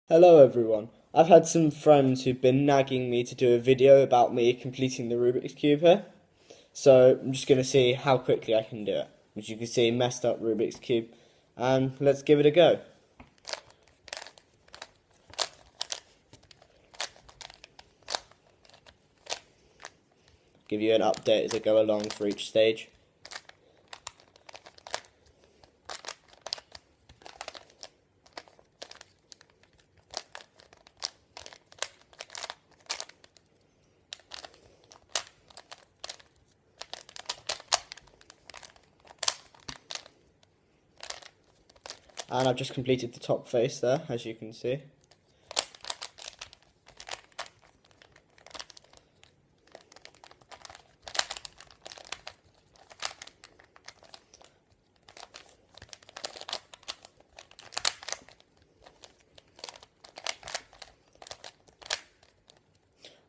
Hello everyone. I've had some friends who've been nagging me to do a video about me completing the Rubik's Cube here. So I'm just going to see how quickly I can do it. As you can see, messed up Rubik's Cube. And let's give it a go. Give you an update as I go along for each stage. And I've just completed the top face there, as you can see.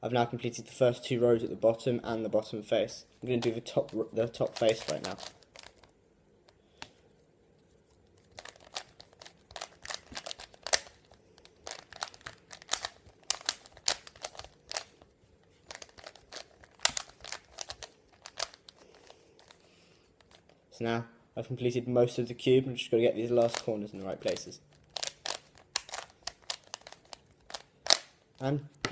I've now completed the first two rows at the bottom and the bottom face. I'm going to do the top face right now. So now I've completed most of the cube, and I'm just got to get these last corners in the right places. And